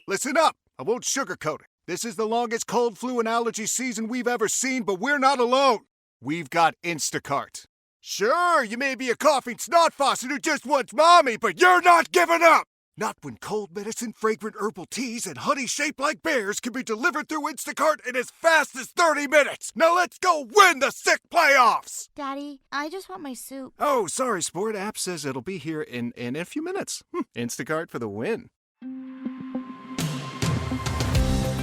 Listen up. I won't sugarcoat it. This is the longest cold, flu, and allergy season we've ever seen, but we're not alone. We've got Instacart. Sure, you may be a coughing snot faucet who just wants mommy, but you're not giving up! Not when cold medicine, fragrant herbal teas, and honey shaped like bears can be delivered through Instacart in as fast as 30 minutes! Now let's go win the sick playoffs! Daddy, I just want my soup. Oh, sorry, Sport. App says it'll be here in a few minutes. Instacart for the win.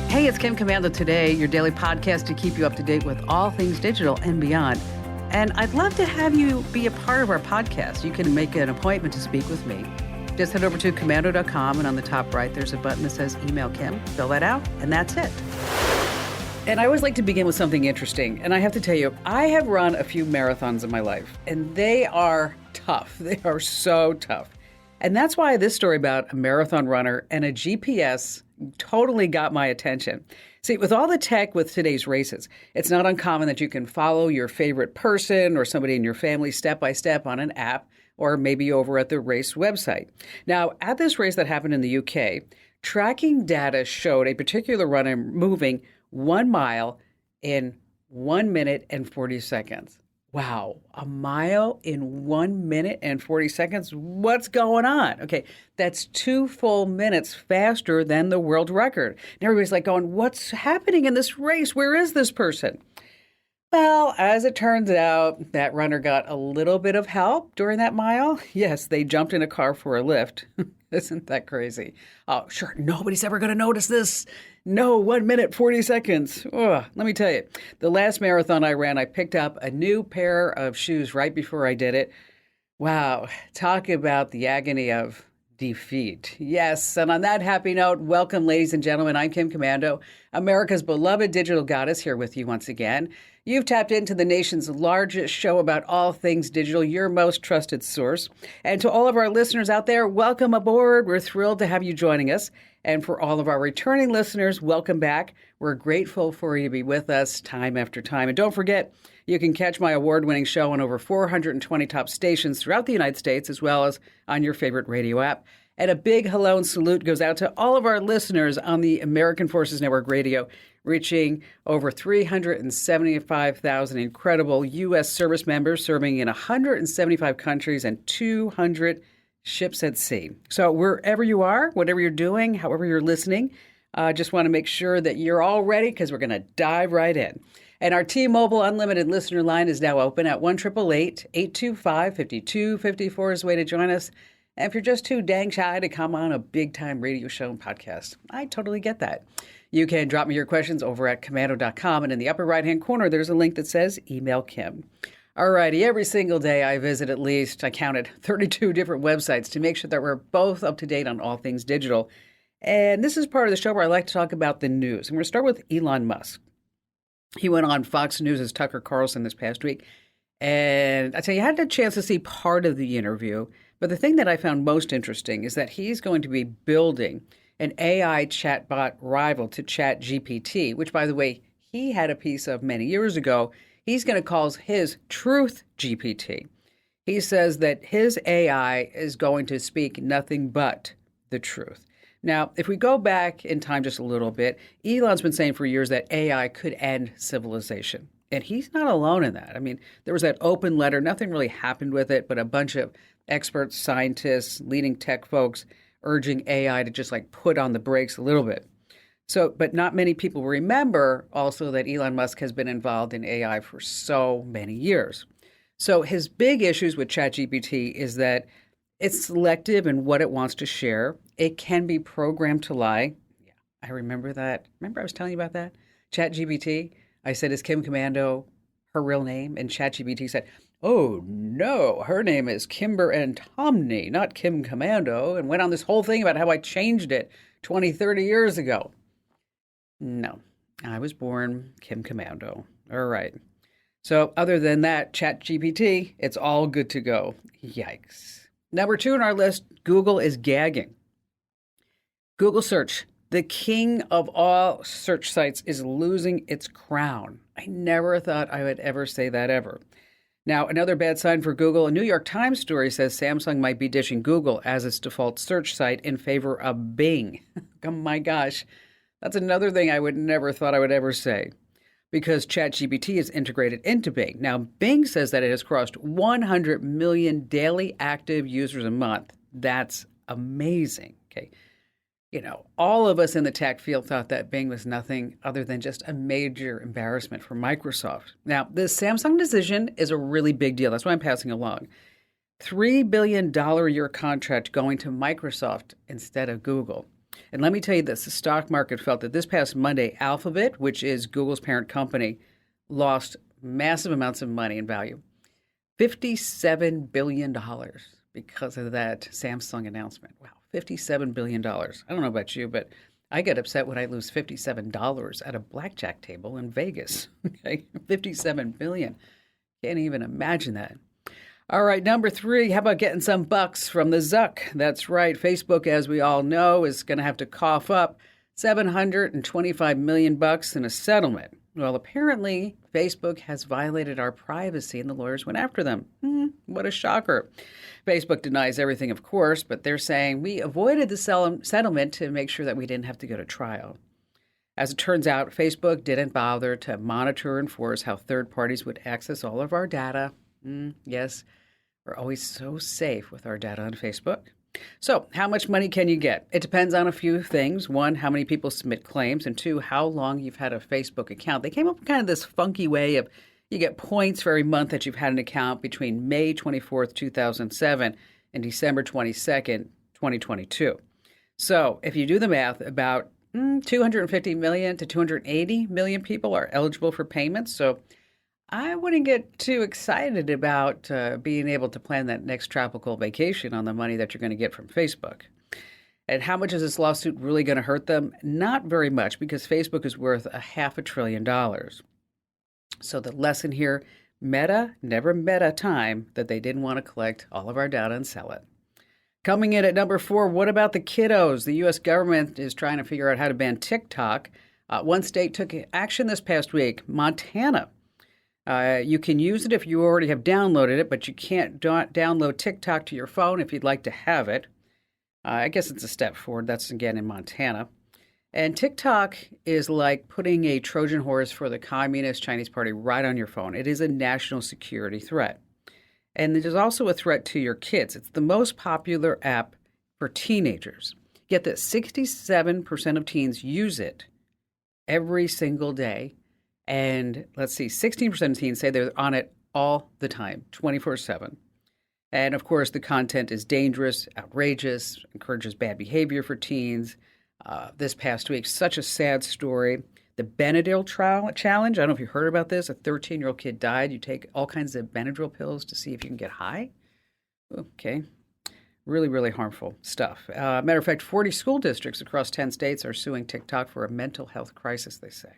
Hey, it's Kim Commando Today, your daily podcast to keep you up to date with all things digital and beyond. And I'd love to have you be a part of our podcast. You can make an appointment to speak with me. Just head over to commando.com, and on the top right, there's a button that says Email Kim. Fill that out, and that's it. And I always like to begin with something interesting. And I have to tell you, I have run a few marathons in my life, and they are tough. They are so tough. And that's why this story about a marathon runner and a GPS totally got my attention. See, with all the tech with today's races, it's not uncommon that you can follow your favorite person or somebody in your family step by step on an app, or maybe over at the race website. Now, at this race that happened in the UK, tracking data showed a particular runner moving 1 mile in 1 minute and 40 seconds. Wow, a mile in 1 minute and 40 seconds? What's going on? Okay, that's 2 full minutes faster than the world record. And everybody's like going, what's happening in this race? Where is this person? Well, as it turns out, that runner got a little bit of help during that mile. Yes, they jumped in a car for a lift. Isn't that crazy? Oh, sure, nobody's ever going to notice this. No, 1 minute, 40 seconds. Oh, let me tell you, the last marathon I ran, I picked up a new pair of shoes right before I did it. Wow, talk about the agony of defeat. Yes, and on that happy note, welcome, ladies and gentlemen. I'm Kim Commando, America's beloved digital goddess, here with you once again. You've tapped into the nation's largest show about all things digital, your most trusted source. And to all of our listeners out there, welcome aboard. We're thrilled to have you joining us. And for all of our returning listeners, welcome back. We're grateful for you to be with us time after time. And don't forget, you can catch my award-winning show on over 420 top stations throughout the United States, as well as on your favorite radio app. And a big hello and salute goes out to all of our listeners on the American Forces Network Radio, reaching over 375,000 incredible U.S. service members serving in 175 countries and 200 ships at sea. So wherever you are, whatever you're doing, however you're listening, just want to make sure that you're all ready because we're going to dive right in. And our T-Mobile Unlimited listener line is now open at 1-888-825-5254 is the way to join us. And if you're just too dang shy to come on a big-time radio show and podcast, I totally get that. You can drop me your questions over at commando.com, and in the upper right-hand corner, there's a link that says Email Kim. All righty, every single day I visit at least, I counted 32 different websites to make sure that we're both up to date on all things digital. And this is part of the show where I like to talk about the news. I'm going to start with Elon Musk. He went on Fox News' Tucker Carlson this past week. And I tell you, I had a chance to see part of the interview. But the thing that I found most interesting is that he's going to be building an AI chatbot rival to ChatGPT, which, by the way, he had a piece of many years ago. He's going to call his Truth GPT. He says that his AI is going to speak nothing but the truth. Now, if we go back in time just a little bit, Elon's been saying for years that AI could end civilization. And he's not alone in that. I mean, there was that open letter. Nothing really happened with it, but a bunch of experts, scientists, leading tech folks urging AI to just like put on the brakes a little bit. So, but not many people remember also that Elon Musk has been involved in AI for so many years. So his big issues with ChatGPT is that it's selective in what it wants to share. It can be programmed to lie. Yeah, I remember that. Remember I was telling you about that? ChatGPT. I said, is Kim Commando her real name? And ChatGPT said, oh, no, her name is Kimber and Tomney, not Kim Commando, and went on this whole thing about how I changed it 20, 30 years ago. No, I was born Kim Commando. All right. So other than that, ChatGPT, it's all good to go. Yikes. Number 2 on our list, Google is gagging. Google search, the king of all search sites, is losing its crown. I never thought I would ever say that ever. Now, another bad sign for Google, a New York Times story says Samsung might be ditching Google as its default search site in favor of Bing. Oh my gosh. That's another thing I would never thought I would ever say because ChatGPT is integrated into Bing. Now, Bing says that it has crossed 100 million daily active users a month. That's amazing. Okay. All of us in the tech field thought that Bing was nothing other than just a major embarrassment for Microsoft. Now, this Samsung decision is a really big deal. That's why I'm passing along. $3 billion a year contract going to Microsoft instead of Google. And let me tell you this, the stock market felt that this past Monday, Alphabet, which is Google's parent company, lost massive amounts of money in value. $57 billion because of that Samsung announcement. Wow, $57 billion. I don't know about you, but I get upset when I lose $57 at a blackjack table in Vegas. Okay, $57 billion. Can't even imagine that. All right, number 3, how about getting some bucks from the Zuck? That's right. Facebook, as we all know, is going to have to cough up $725 million in a settlement. Well, apparently, Facebook has violated our privacy, and the lawyers went after them. What a shocker. Facebook denies everything, of course, but they're saying we avoided the settlement to make sure that we didn't have to go to trial. As it turns out, Facebook didn't bother to monitor and enforce how third parties would access all of our data. Yes, we're always so safe with our data on Facebook. So how much money can you get? It depends on a few things. 1, how many people submit claims, and 2, how long you've had a Facebook account. They came up with kind of this funky way of you get points for every month that you've had an account between May 24th, 2007 and December 22nd, 2022. So if you do the math, about 250 million to 280 million people are eligible for payments. So I wouldn't get too excited about being able to plan that next tropical vacation on the money that you're going to get from Facebook. And how much is this lawsuit really going to hurt them? Not very much, because Facebook is worth $500 billion. So the lesson here, Meta never met a time that they didn't want to collect all of our data and sell it. Coming in at number 4, what about the kiddos? The U.S. government is trying to figure out how to ban TikTok. One state took action this past week, Montana. You can use it if you already have downloaded it, but you can't download TikTok to your phone if you'd like to have it. I guess it's a step forward. That's, again, in Montana. And TikTok is like putting a Trojan horse for the Communist Chinese Party right on your phone. It is a national security threat. And it is also a threat to your kids. It's the most popular app for teenagers. Get this, 67% of teens use it every single day. And let's see, 16% of teens say they're on it all the time, 24/7. And of course, the content is dangerous, outrageous, encourages bad behavior for teens. This past week, such a sad story. The Benadryl challenge, I don't know if you heard about this. A 13-year-old kid died. You take all kinds of Benadryl pills to see if you can get high. Okay. Really, really harmful stuff. Matter of fact, 40 school districts across 10 states are suing TikTok for a mental health crisis, they say.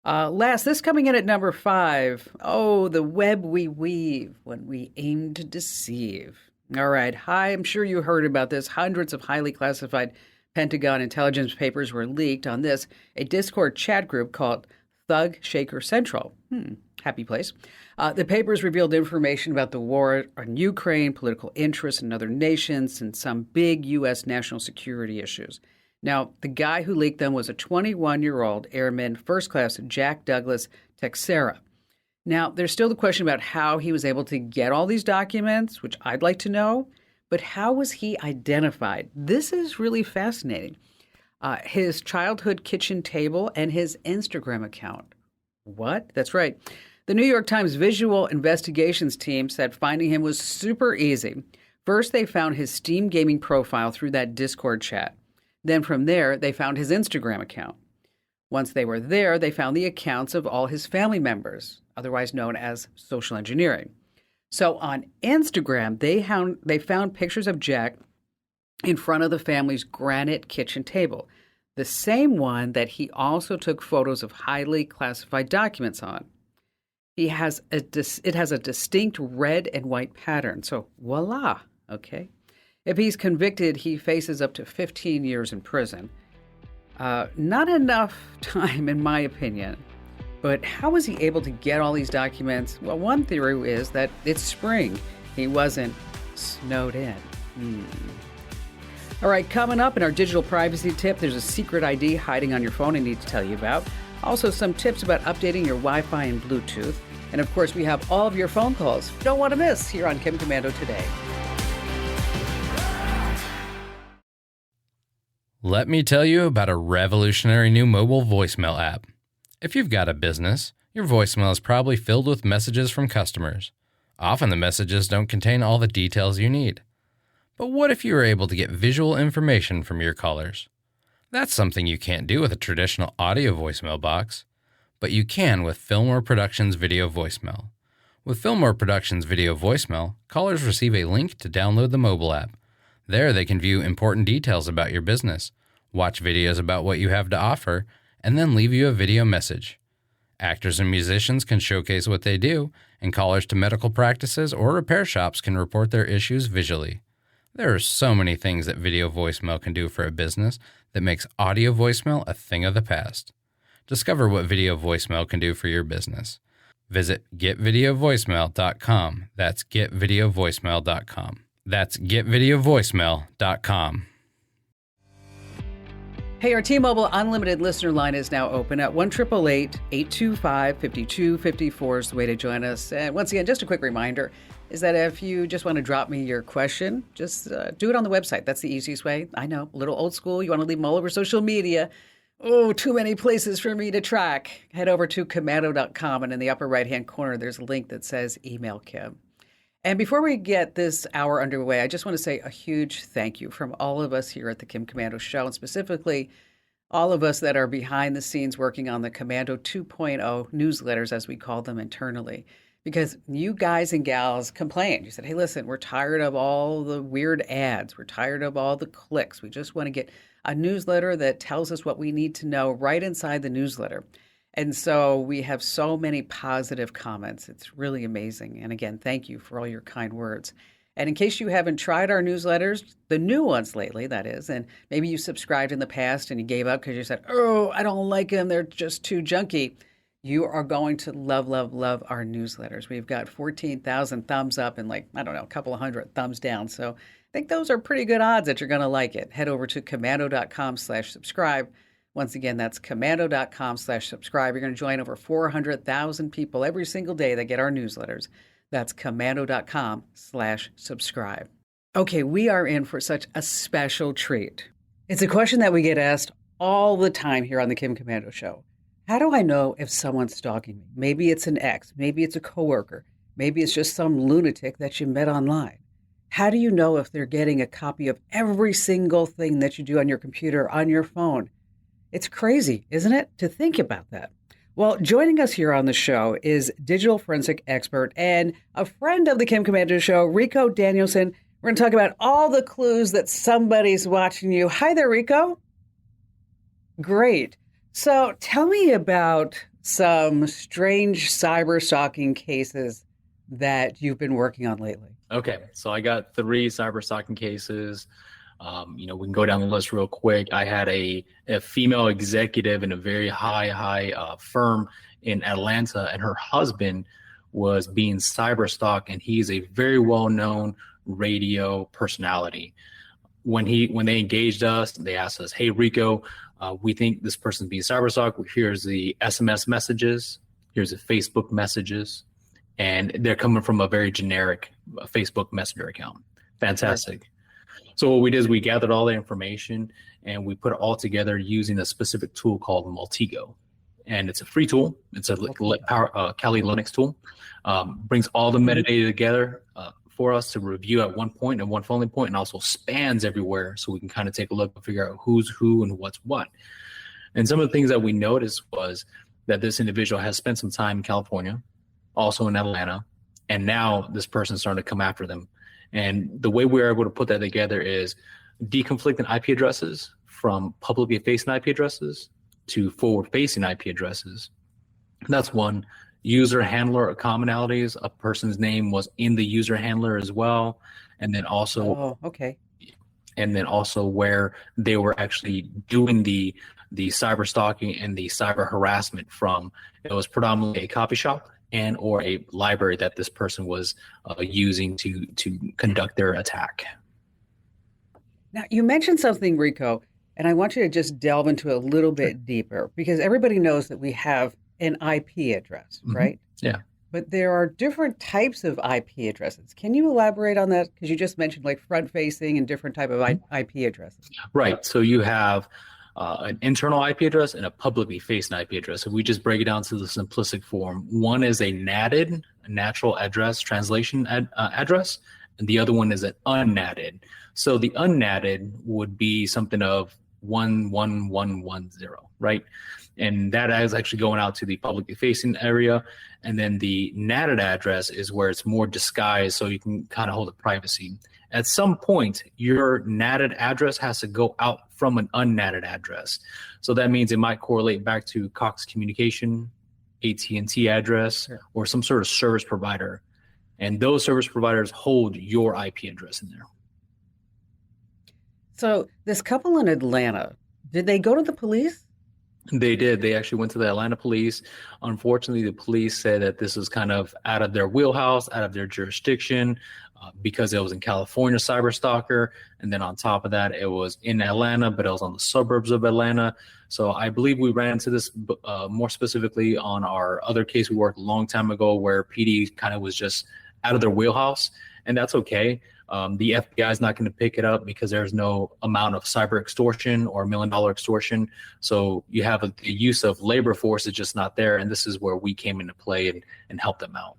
Last, this coming in at number 5. Oh, the web we weave when we aim to deceive. All right. Hi, I'm sure you heard about this. Hundreds of highly classified Pentagon intelligence papers were leaked on this, a Discord chat group called Thug Shaker Central. Happy place. The papers revealed information about the war on Ukraine, political interests in other nations, and some big U.S. national security issues. Now, the guy who leaked them was a 21-year-old airman, first class Jack Douglas Texera. Now, there's still the question about how he was able to get all these documents, which I'd like to know, but how was he identified? This is really fascinating. His childhood kitchen table and his Instagram account. What? That's right. The New York Times visual investigations team said finding him was super easy. First, they found his Steam gaming profile through that Discord chat. Then from there, they found his Instagram account. Once they were there, they found the accounts of all his family members, otherwise known as social engineering. So on Instagram, they found pictures of Jack in front of the family's granite kitchen table, the same one that he also took photos of highly classified documents on. It has a distinct red and white pattern. So voila, okay. If he's convicted, he faces up to 15 years in prison. Not enough time, in my opinion. But how was he able to get all these documents? Well, one theory is that it's spring. He wasn't snowed in. All right, coming up in our digital privacy tip, there's a secret ID hiding on your phone I need to tell you about. Also, some tips about updating your Wi-Fi and Bluetooth. And of course, we have all of your phone calls you don't want to miss here on Kim Komando Today. Let me tell you about a revolutionary new mobile voicemail app. If you've got a business, your voicemail is probably filled with messages from customers. Often the messages don't contain all the details you need. But what if you were able to get visual information from your callers? That's something you can't do with a traditional audio voicemail box, but you can with Fillmore Productions Video Voicemail. With Fillmore Productions Video Voicemail, callers receive a link to download the mobile app. There they can view important details about your business, watch videos about what you have to offer, and then leave you a video message. Actors and musicians can showcase what they do, and callers to medical practices or repair shops can report their issues visually. There are so many things that video voicemail can do for a business that makes audio voicemail a thing of the past. Discover what video voicemail can do for your business. Visit getvideovoicemail.com. That's getvideovoicemail.com. That's getvideovoicemail.com. Hey, our T-Mobile Unlimited listener line is now open at 1-888-825-5254 is the way to join us. And once again, just a quick reminder is that if you just want to drop me your question, just do it on the website. That's the easiest way. I know, a little old school. You want to leave them all over social media. Oh, too many places for me to track. Head over to komando.com, and in the upper right-hand corner, there's a link that says Email Kim. And before we get this hour underway, I just want to say a huge thank you from all of us here at the Kim Komando Show, and specifically all of us that are behind the scenes working on the Komando 2.0 newsletters, as we call them internally. Because you guys and gals complained. You said, hey, listen, we're tired of all the weird ads. We're tired of all the clicks. We just want to get a newsletter that tells us what we need to know right inside the newsletter. And so we have so many positive comments. It's really amazing. And again, thank you for all your kind words. And in case you haven't tried our newsletters, the new ones lately, that is, and maybe you subscribed in the past and you gave up because you said, oh, I don't like them. They're just too junky. You are going to love, love, love our newsletters. We've got 14,000 thumbs up and a couple of hundred thumbs down. So I think those are pretty good odds that you're going to like it. Head over to komando.com/subscribe. Once again, that's komando.com/subscribe. You're going to join over 400,000 people every single day that get our newsletters. That's komando.com/subscribe. Okay, we are in for such a special treat. It's a question that we get asked all the time here on the Kim Komando Show. How do I know if someone's stalking me? Maybe it's an ex, maybe it's a coworker, maybe it's just some lunatic that you met online. How do you know if they're getting a copy of every single thing that you do on your computer, on your phone? It's crazy, isn't it, to think about that? Well, joining us here on the show is digital forensic expert and a friend of the Kim Komando Show, Ricoh Danielson. We're going to talk about all the clues that somebody's watching you. Hi there, Ricoh. Great. So tell me about some strange cyber stalking cases that you've been working on lately. Okay, so I got 3 cyber stalking cases. We can go down the list real quick. I had a female executive in a very high firm in Atlanta, and her husband was being cyber stalked, and he's a very well-known radio personality. When they engaged us, they asked us, "Hey, Ricoh, we think this person's being cyber stalked. Here's the SMS messages. Here's the Facebook messages." And they're coming from a very generic Facebook Messenger account. Fantastic. So what we did is we gathered all the information and we put it all together using a specific tool called Multigo. And it's a free tool. It's a Kali Linux tool. Brings all the metadata together for us to review at one point and one following point, and also spans everywhere so we can kind of take a look and figure out who's who and what's what. And some of the things that we noticed was that this individual has spent some time in California, also in Atlanta, and now this person's starting to come after them. And the way we're able to put that together is deconflicting IP addresses from publicly facing IP addresses to forward-facing IP addresses. That's one. User handler commonalities. A person's name was in the user handler as well. And then also, and then also where they were actually doing the cyber stalking and the cyber harassment from. It was predominantly a copy shop and or a library that this person was using to conduct their attack. Now, you mentioned something, Rico, and I want you to just delve into a little bit deeper because everybody knows that we have an IP address, right? Yeah. But there are different types of IP addresses. Can you elaborate on that? Because you just mentioned like front-facing and different type of IP addresses. Right. So you have an internal IP address and a publicly facing IP address. If we just break it down to the simplistic form, one is a NATed, natural address translation address, and the other one is an unnatted. So the unnatted would be something of 11110, right? And that is actually going out to the publicly facing area. And then the natted address is where it's more disguised, so you can kind of hold it privacy. At some point, your natted address has to go out from an unnatted address. So that means it might correlate back to Cox Communication, AT&T address, or some sort of service provider. And those service providers hold your IP address in there. So this couple in Atlanta, did they go to the police? They did. They actually went to the Atlanta police. Unfortunately, the police said that this was kind of out of their wheelhouse, out of their jurisdiction, because it was in California, cyberstalker. And then on top of that, it was in Atlanta, but it was on the suburbs of Atlanta. So I believe we ran into this more specifically on our other case we worked a long time ago where PD kind of was just out of their wheelhouse. And that's okay. The FBI is not going to pick it up because there's no amount of cyber extortion or $1 million extortion. So you have the use of labor force is just not there. And this is where we came into play and helped them out.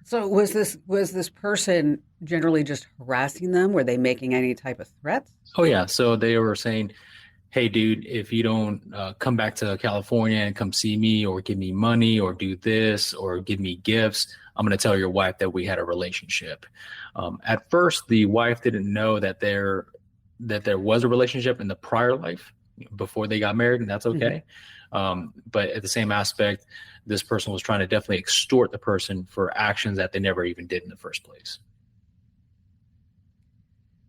So was this person generally just harassing them? Were they making any type of threats? Oh, yeah. So they were saying, hey, dude, if you don't come back to California and come see me or give me money or do this or give me gifts, I'm going to tell your wife that we had a relationship. At first, the wife didn't know that there was a relationship in the prior life before they got married, and that's okay. But at the same aspect, this person was trying to definitely extort the person for actions that they never even did in the first place.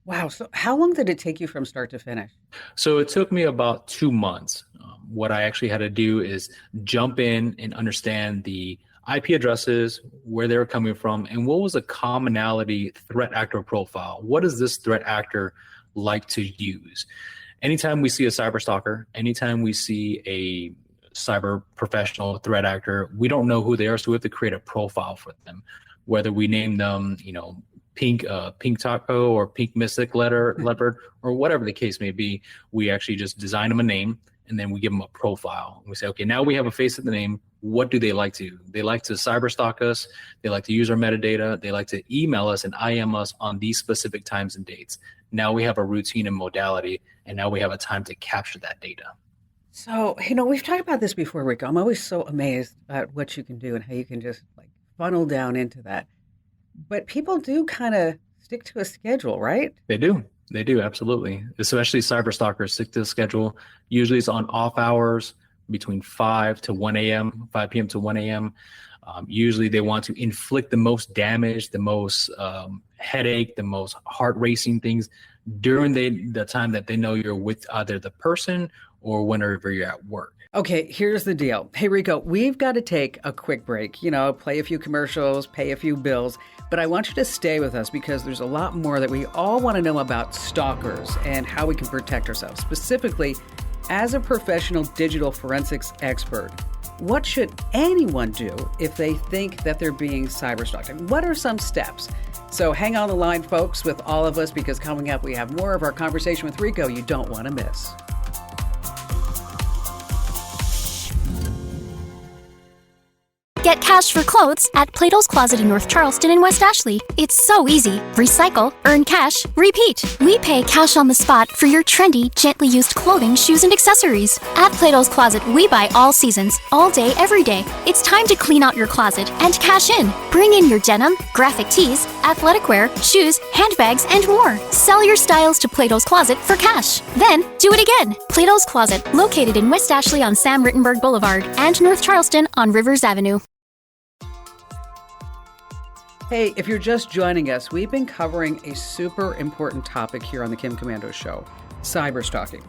Wow. So how long did it take you from start to finish? So it took me about 2 months. What I actually had to do is jump in and understand the IP addresses, where they were coming from, and what was a commonality threat actor profile. What does this threat actor like to use? Anytime we see a cyber stalker, anytime we see a cyber professional threat actor, we don't know who they are, so we have to create a profile for them. Whether we name them, pink taco or pink mystic leopard or whatever the case may be, we actually just design them a name and then we give them a profile. We say, okay, now we have a face of the name. What do they like to do? They like to cyber stalk us. They like to use our metadata. They like to email us and IM us on these specific times and dates. Now we have a routine and modality, and now we have a time to capture that data. So, we've talked about this before, Rico. I'm always so amazed at what you can do and how you can just funnel down into that. But people do kind of stick to a schedule, right? They do. They do, absolutely. Especially cyber stalkers stick to the schedule. Usually it's on off hours between 5 to 1 a.m., 5 p.m. to 1 a.m. Usually they want to inflict the most damage, the most headache, the most heart racing things during the time that they know you're with either the person or whenever you're at work. Okay, here's the deal. Hey, Rico, we've got to take a quick break, play a few commercials, pay a few bills, but I want you to stay with us because there's a lot more that we all want to know about stalkers and how we can protect ourselves. Specifically, as a professional digital forensics expert, what should anyone do if they think that they're being cyberstalked? And what are some steps? So hang on the line, folks, with all of us, because coming up, we have more of our conversation with Rico you don't want to miss. Get cash for clothes at Plato's Closet in North Charleston and West Ashley. It's so easy. Recycle, earn cash, repeat. We pay cash on the spot for your trendy, gently used clothing, shoes, and accessories. At Plato's Closet, we buy all seasons, all day, every day. It's time to clean out your closet and cash in. Bring in your denim, graphic tees, athletic wear, shoes, handbags, and more. Sell your styles to Plato's Closet for cash. Then, do it again. Plato's Closet, located in West Ashley on Sam Rittenberg Boulevard and North Charleston on Rivers Avenue. Hey, if you're just joining us, we've been covering a super important topic here on the Kim Komando Show, cyberstalking.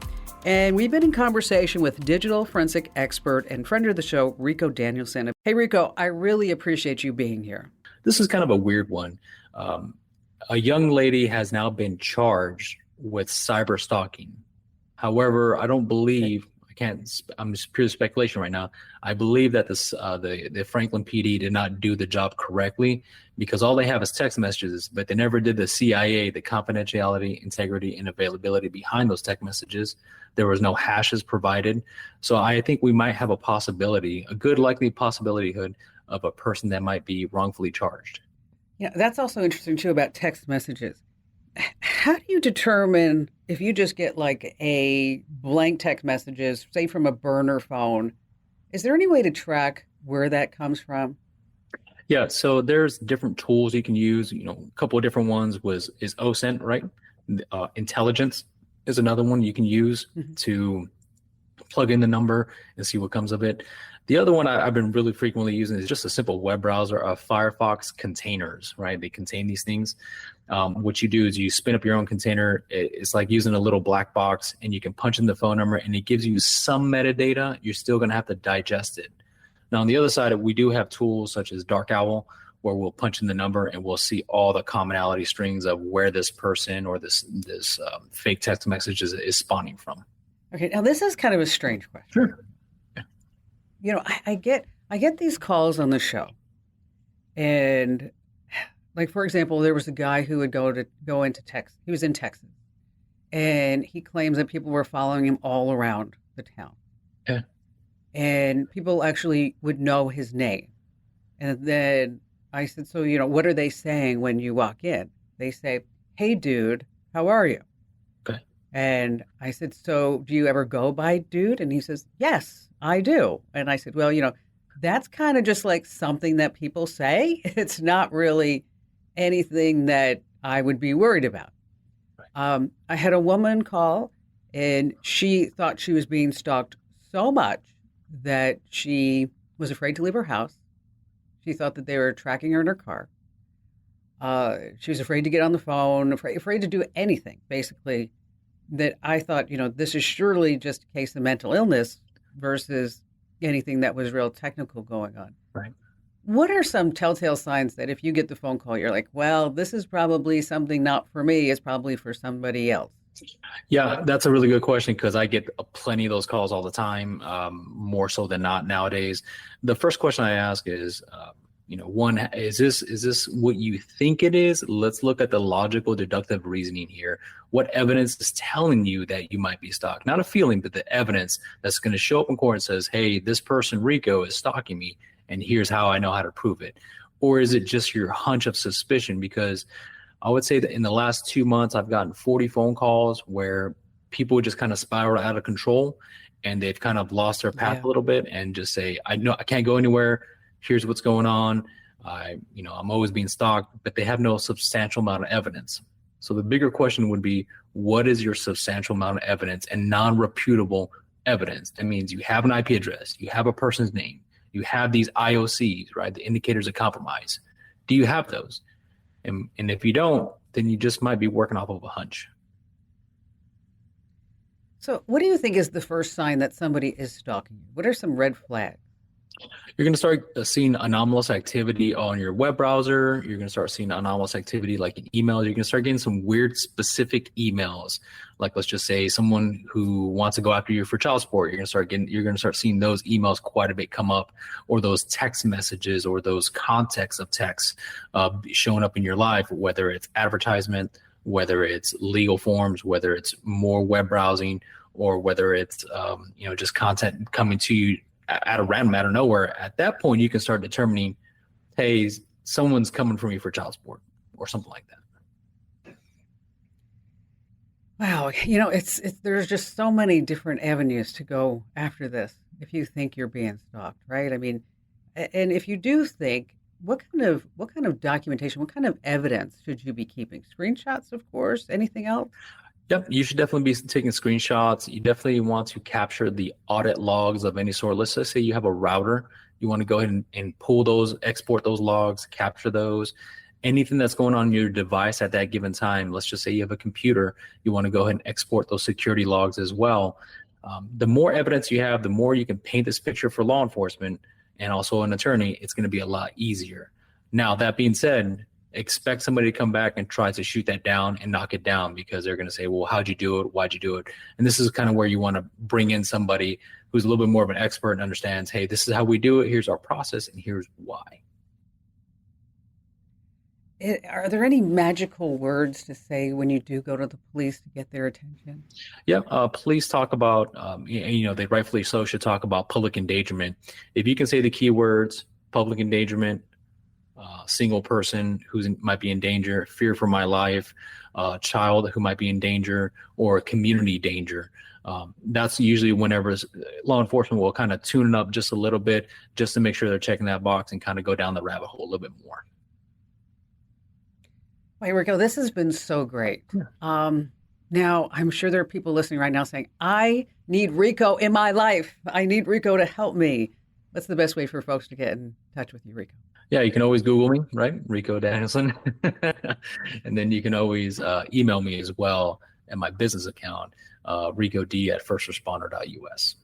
And we've been in conversation with digital forensic expert and friend of the show, Ricoh Danielson. Hey, Rico, I really appreciate you being here. This is kind of a weird one. A young lady has now been charged with cyber stalking. However, I don't believe, I can't, I'm just pure speculation right now. I believe that the Franklin PD did not do the job correctly because all they have is text messages, but they never did the CIA, the confidentiality, integrity, and availability behind those text messages. There was no hashes provided. So I think we might have a possibility, a good likely possibility of a person that might be wrongfully charged. Yeah, that's also interesting too about text messages. How do you determine if you just get like a blank text messages, say from a burner phone, is there any way to track where that comes from? Yeah, so there's different tools you can use. A couple of different ones is OSINT, right? Intelligence is another one you can use to plug in the number and see what comes of it. The other one I've been really frequently using is just a simple web browser of Firefox containers, right? They contain these things. What you do is you spin up your own container. It's like using a little black box, and you can punch in the phone number, and it gives you some metadata. You're still going to have to digest it. Now, on the other side, we do have tools such as Dark Owl, where we'll punch in the number and we'll see all the commonality strings of where this person or this fake text message is spawning from. Okay, now this is kind of a strange question. Sure. I get these calls on the show, and like for example, there was a guy who would go into Texas. He was in Texas, and he claims that people were following him all around the town. Yeah. And people actually would know his name. And then I said, so what are they saying when you walk in? They say, "Hey, dude, how are you?" Okay. And I said, "So do you ever go by dude?" And he says, "Yes, I do." And I said, "Well, that's kind of just like something that people say. It's not really anything that I would be worried about." Right. I had a woman call, and she thought she was being stalked so much that she was afraid to leave her house. She thought that they were tracking her in her car. She was afraid to get on the phone, afraid to do anything, basically. That I thought, this is surely just a case of mental illness versus anything that was real technical going on. Right. What are some telltale signs that if you get the phone call, you're like, well, this is probably something not for me, it's probably for somebody else? Yeah, that's a really good question because I get plenty of those calls all the time, more so than not nowadays. The first question I ask is, one, is this what you think it is? Let's look at the logical deductive reasoning here. What evidence is telling you that you might be stalked? Not a feeling, but the evidence that's going to show up in court and says, hey, this person, Ricoh, is stalking me, and here's how I know how to prove it. Or is it just your hunch of suspicion? Because I would say that in the last 2 months, I've gotten 40 phone calls where people just kind of spiral out of control and they've kind of lost their path a little bit and just say, I know I can't go anywhere. Here's what's going on. I'm always being stalked, but they have no substantial amount of evidence. So the bigger question would be, what is your substantial amount of evidence and non-reputable evidence? That means you have an IP address, you have a person's name, you have these IOCs, right? The indicators of compromise. Do you have those? And if you don't, then you just might be working off of a hunch. So what do you think is the first sign that somebody is stalking you? What are some red flags? You're going to start seeing anomalous activity on your web browser. You're going to start seeing anomalous activity like in emails. You're going to start getting some weird specific emails. Like let's just say someone who wants to go after you for child support. You're going to start seeing those emails quite a bit come up, or those text messages or those contexts of text showing up in your life, whether it's advertisement, whether it's legal forms, whether it's more web browsing, or whether it's just content coming to you out of random, out of nowhere. At that point, you can start determining, hey, someone's coming for me for child support or something like that. Wow, it's there's just so many different avenues to go after this if you think you're being stalked, right? I mean, and if you do think, what kind of documentation, what kind of evidence should you be keeping? Screenshots, of course. Anything else? Yep, you should definitely be taking screenshots. You definitely want to capture the audit logs of any sort. Let's just say you have a router. You want to go ahead and pull those, export those logs, capture those. Anything that's going on your device at that given time. Let's just say you have a computer. You want to go ahead and export those security logs as well. The more evidence you have, the more you can paint this picture for law enforcement and also an attorney. It's going to be a lot easier. Now, that being said, expect somebody to come back and try to shoot that down and knock it down, because they're going to say, well, how'd you do it? Why'd you do it? And this is kind of where you want to bring in somebody who's a little bit more of an expert and understands, hey, this is how we do it. Here's our process, and here's why. Are there any magical words to say when you do go to the police to get their attention? Yeah, police talk about, they rightfully so should talk about public endangerment. If you can say the keywords, public endangerment, single person who might be in danger, fear for my life, child who might be in danger, or community danger. That's usually whenever law enforcement will kind of tune it up just a little bit, just to make sure they're checking that box and kind of go down the rabbit hole a little bit more. Well, Rico, this has been so great. Now, I'm sure there are people listening right now saying, I need Ricoh in my life. I need Ricoh to help me. What's the best way for folks to get in touch with you, Ricoh? Yeah, you can always Google me, right? Ricoh Danielson. And then you can always email me as well at my business account, ricod@firstresponder.us.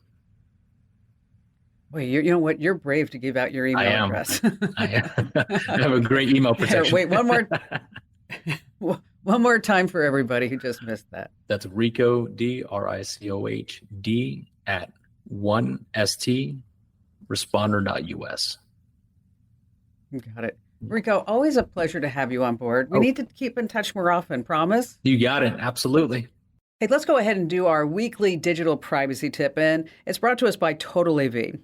Wait, you know what? You're brave to give out your email address. I have a great email protection. Wait, one more time for everybody who just missed that. That's Ricoh, RICOHD @1stresponder.us. Got it. Ricoh, always a pleasure to have you on board. We need to keep in touch more often, promise? You got it. Absolutely. Hey, let's go ahead and do our weekly digital privacy tip, and it's brought to us by Total AV.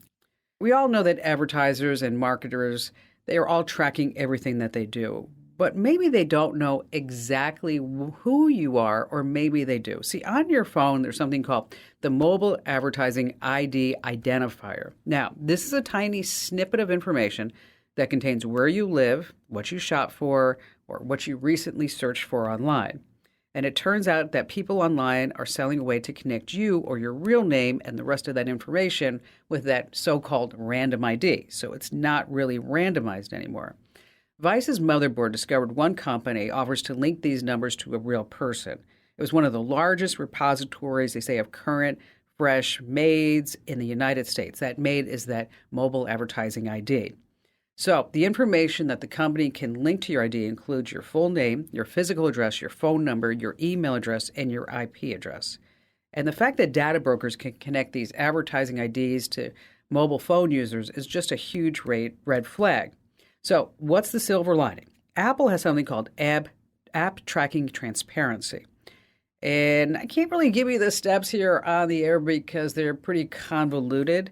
We all know that advertisers and marketers, they are all tracking everything that they do, but maybe they don't know exactly who you are, or maybe they do. See, on your phone, there's something called the Mobile Advertising ID Identifier. Now, this is a tiny snippet of information that contains where you live, what you shop for, or what you recently searched for online. And it turns out that people online are selling a way to connect you or your real name and the rest of that information with that so-called random ID. So it's not really randomized anymore. Vice's motherboard discovered one company offers to link these numbers to a real person. It was one of the largest repositories, they say, of current, fresh maids in the United States. That maid is that mobile advertising ID. So the information that the company can link to your ID includes your full name, your physical address, your phone number, your email address, and your IP address. And the fact that data brokers can connect these advertising IDs to mobile phone users is just a huge red flag. So what's the silver lining? Apple has something called app tracking transparency. And I can't really give you the steps here on the air because they're pretty convoluted.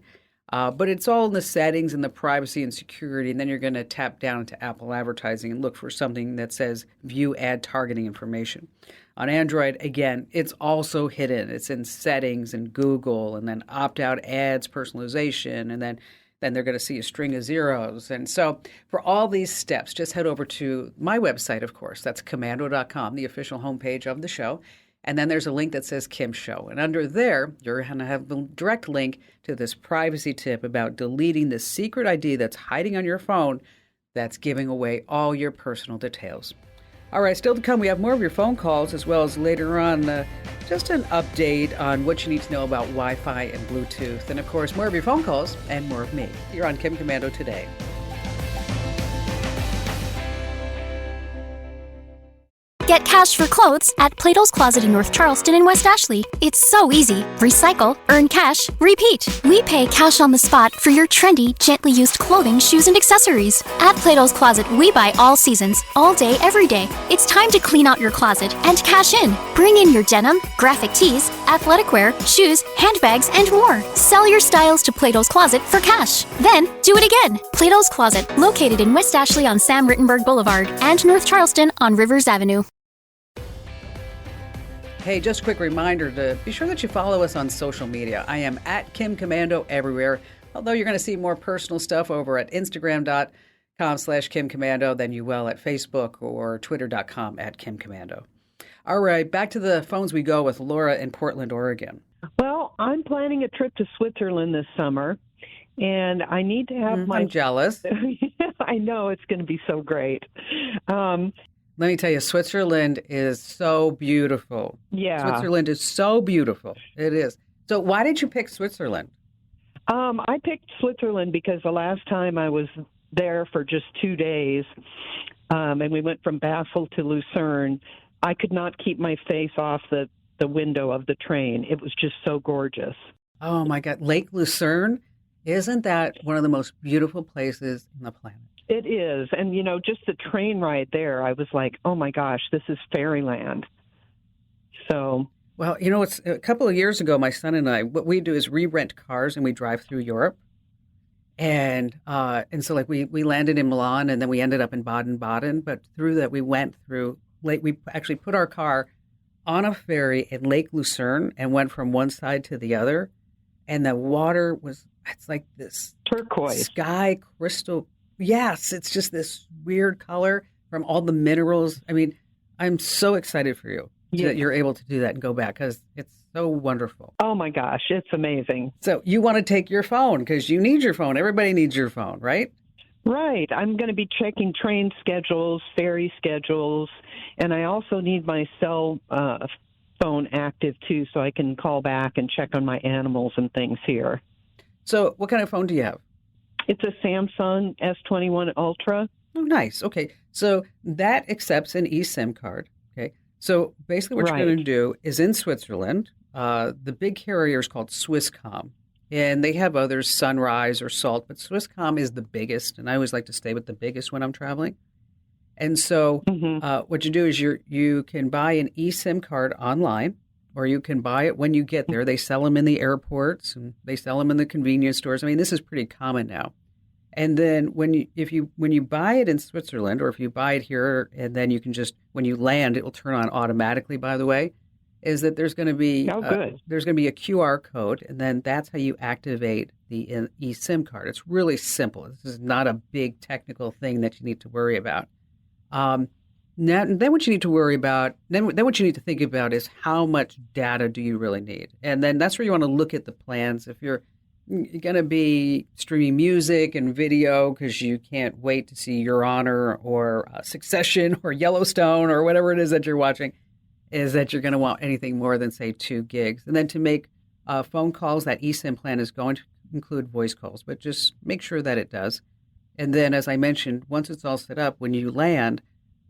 But it's all in the settings and the privacy and security, and then you're going to tap down into Apple advertising and look for something that says view ad targeting information. On Android, again, it's also hidden. It's in settings and Google, and then opt-out ads, personalization, and then they're going to see a string of zeros. And so for all these steps, just head over to my website, of course. That's commando.com, the official homepage of the show. And then there's a link that says Kim Show. And under there, you're going to have a direct link to this privacy tip about deleting the secret ID that's hiding on your phone that's giving away all your personal details. All right, still to come, we have more of your phone calls, as well as later on just an update on what you need to know about Wi-Fi and Bluetooth. And of course, more of your phone calls and more of me. You're on Kim Commando Today. Get cash for clothes at Plato's Closet in North Charleston and West Ashley. It's so easy. Recycle, earn cash, repeat. We pay cash on the spot for your trendy, gently used clothing, shoes, and accessories. At Plato's Closet, we buy all seasons, all day, every day. It's time to clean out your closet and cash in. Bring in your denim, graphic tees, athletic wear, shoes, handbags, and more. Sell your styles to Plato's Closet for cash. Then, do it again. Plato's Closet, located in West Ashley on Sam Rittenberg Boulevard and North Charleston on Rivers Avenue. Hey, just a quick reminder to be sure that you follow us on social media. I am at Kim Commando everywhere, although you're going to see more personal stuff over at Instagram.com/Kim Commando than you will at Facebook or Twitter.com @KimCommando. All right, back to the phones we go with Laura in Portland, Oregon. Well, I'm planning a trip to Switzerland this summer, and I need to have I'm jealous. I know, it's going to be so great. Let me tell you, Switzerland is so beautiful. Yeah. Switzerland is so beautiful. It is. So why did you pick Switzerland? I picked Switzerland because the last time I was there for just 2 days, and we went from Basel to Lucerne. I could not keep my face off the window of the train. It was just so gorgeous. Oh my God, Lake Lucerne, isn't that one of the most beautiful places on the planet? It is. And, just the train ride there, I was like, oh my gosh, this is fairyland. So. Well, it's a couple of years ago, my son and I, what we do is we rent cars and we drive through Europe. And so like we landed in Milan and then we ended up in Baden-Baden. But through that, we went through we actually put our car on a ferry in Lake Lucerne and went from one side to the other. And the water it's like this turquoise sky crystal. Yes, it's just this weird color from all the minerals. I mean, I'm so excited for you that you're able to do that and go back because it's so wonderful. Oh my gosh, it's amazing. So you want to take your phone because you need your phone. Everybody needs your phone, right? Right. I'm going to be checking train schedules, ferry schedules, and I also need my cell phone active too so I can call back and check on my animals and things here. So what kind of phone do you have? It's a Samsung S21 Ultra. Oh, nice. Okay. So that accepts an eSIM card. Okay. So basically what you're going to do is in Switzerland, the big carrier is called Swisscom. And they have others, Sunrise or Salt, but Swisscom is the biggest. And I always like to stay with the biggest when I'm traveling. And so what you do is you can buy an eSIM card online, or you can buy it when you get there. They sell them in the airports and they sell them in the convenience stores. I mean, this is pretty common now. And then when you buy it in Switzerland, or if you buy it here, and then you can just, when you land, it will turn on automatically, by the way, is that there's going to be there's going to be a QR code, and then that's how you activate the eSIM card. It's really simple. This is not a big technical thing that you need to worry about. Then what you need to worry about, then what you need to think about is how much data do you really need? And then that's where you want to look at the plans. If you're going to be streaming music and video because you can't wait to see Your Honor or Succession or Yellowstone or whatever it is that you're watching, is that you're going to want anything more than, say, 2 gigs. And then to make phone calls, that eSIM plan is going to include voice calls, but just make sure that it does. And then, as I mentioned, once it's all set up, when you land,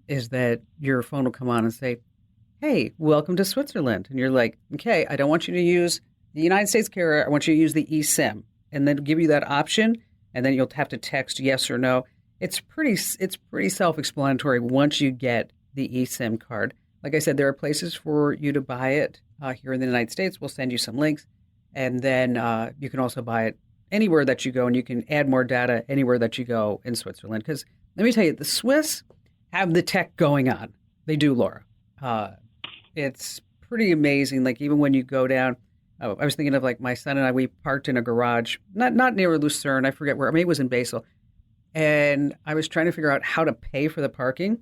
is that your phone will come on and say, hey, welcome to Switzerland. And you're like, okay, I don't want you to use the United States carrier. I want you to use the eSIM. And then give you that option, and then you'll have to text yes or no. It's pretty self-explanatory once you get the eSIM card. Like I said, there are places for you to buy it here in the United States. We'll send you some links. And then you can also buy it anywhere that you go, and you can add more data anywhere that you go in Switzerland. Because let me tell you, the Swiss have the tech going on. They do, Laura. It's pretty amazing. Like even when you go down, I was thinking of like my son and I, we parked in a garage, not near Lucerne. I forget where, maybe it was in Basel. And I was trying to figure out how to pay for the parking.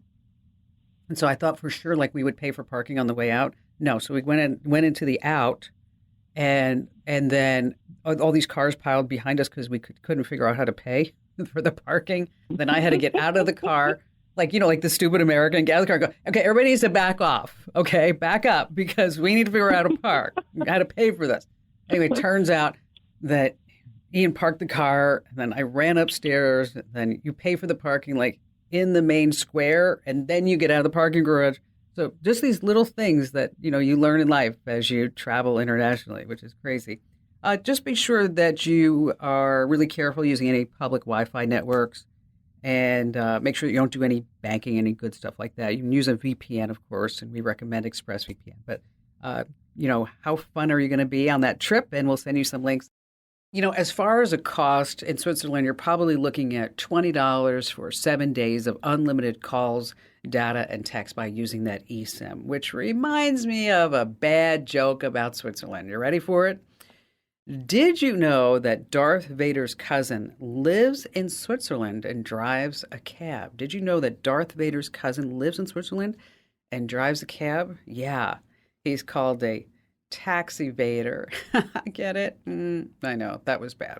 And so I thought for sure like we would pay for parking on the way out. No, so we went into the out, and then all these cars piled behind us because we couldn't figure out how to pay for the parking. Then I had to get out of the car, like the stupid American, get out of the car and go, okay, everybody needs to back off. Okay, back up because we need to figure out how to park, how to pay for this. Anyway, it turns out that Ian parked the car, and then I ran upstairs. And then you pay for the parking like in the main square, and then you get out of the parking garage. So just these little things that, you learn in life as you travel internationally, which is crazy. Just be sure that you are really careful using any public Wi-Fi networks, and make sure you don't do any banking, any good stuff like that. You can use a VPN, of course, and we recommend ExpressVPN. But, how fun are you going to be on that trip? And we'll send you some links. As far as a cost in Switzerland, you're probably looking at $20 for 7 days of unlimited calls, data, and text by using that eSIM, which reminds me of a bad joke about Switzerland. You ready for it? Did you know that Darth Vader's cousin lives in Switzerland and drives a cab? Did you know that Darth Vader's cousin lives in Switzerland and drives a cab? Yeah, he's called a taxi Vader. Get it? I know, that was bad.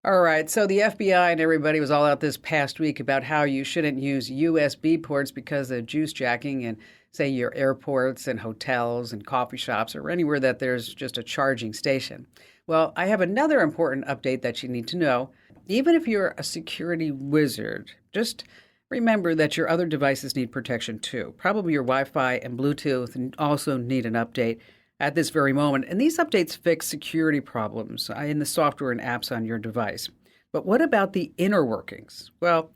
All right, so the FBI and everybody was all out this past week about how you shouldn't use USB ports because of juice jacking in, say, your airports and hotels and coffee shops or anywhere that there's just a charging station. Well, I have another important update that you need to know. Even if you're a security wizard, just Remember that your other devices need protection too. Probably your Wi-Fi and Bluetooth also need an update at this very moment. And these updates fix security problems in the software and apps on your device. But what about the inner workings? Well,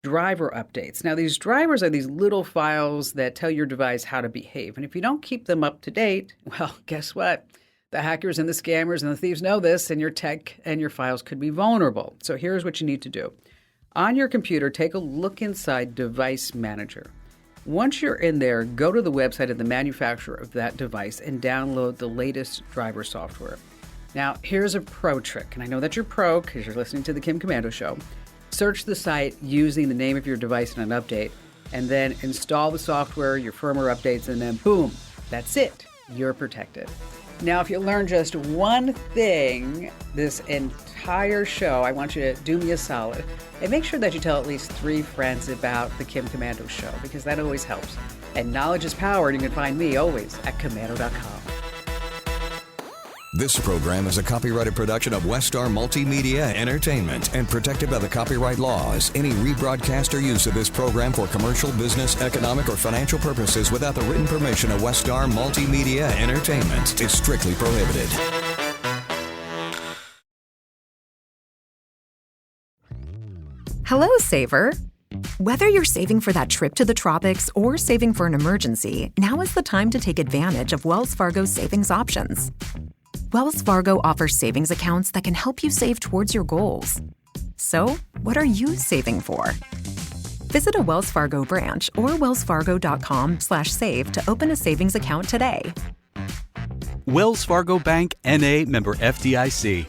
driver updates. Now, these drivers are these little files that tell your device how to behave. And if you don't keep them up to date, well, guess what? The hackers and the scammers and the thieves know this, and your tech and your files could be vulnerable. So here's what you need to do. On your computer, take a look inside Device Manager. Once you're in there, go to the website of the manufacturer of that device and download the latest driver software. Now, here's a pro trick, and I know that you're pro because you're listening to the Kim Komando Show. Search the site using the name of your device and an update, and then install the software, your firmware updates, and then boom, that's it. You're protected. Now, if you learn just one thing this entire show, I want you to do me a solid and make sure that you tell at least 3 friends about the Kim Komando Show, because that always helps. And knowledge is power, and you can find me always at Komando.com. This program is a copyrighted production of Westar Multimedia Entertainment and protected by the copyright laws. Any rebroadcast or use of this program for commercial, business, economic, or financial purposes without the written permission of Westar Multimedia Entertainment is strictly prohibited. Hello, Saver. Whether you're saving for that trip to the tropics or saving for an emergency, now is the time to take advantage of Wells Fargo's savings options. Wells Fargo offers savings accounts that can help you save towards your goals. So, what are you saving for? Visit a Wells Fargo branch or wellsfargo.com/save to open a savings account today. Wells Fargo Bank, N.A., member FDIC.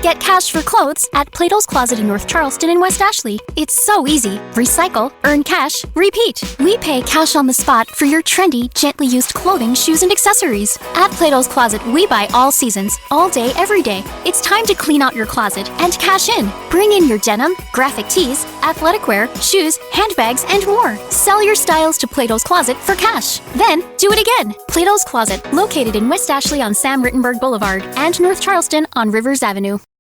Get cash for clothes at Plato's Closet in North Charleston and West Ashley. It's so easy. Recycle, earn cash, repeat. We pay cash on the spot for your trendy, gently used clothing, shoes, and accessories. At Plato's Closet, we buy all seasons, all day, every day. It's time to clean out your closet and cash in. Bring in your denim, graphic tees, athletic wear, shoes, handbags, and more. Sell your styles to Plato's Closet for cash. Then, do it again. Plato's Closet, located in West Ashley on Sam Rittenberg Boulevard and North Charleston on Rivers Avenue.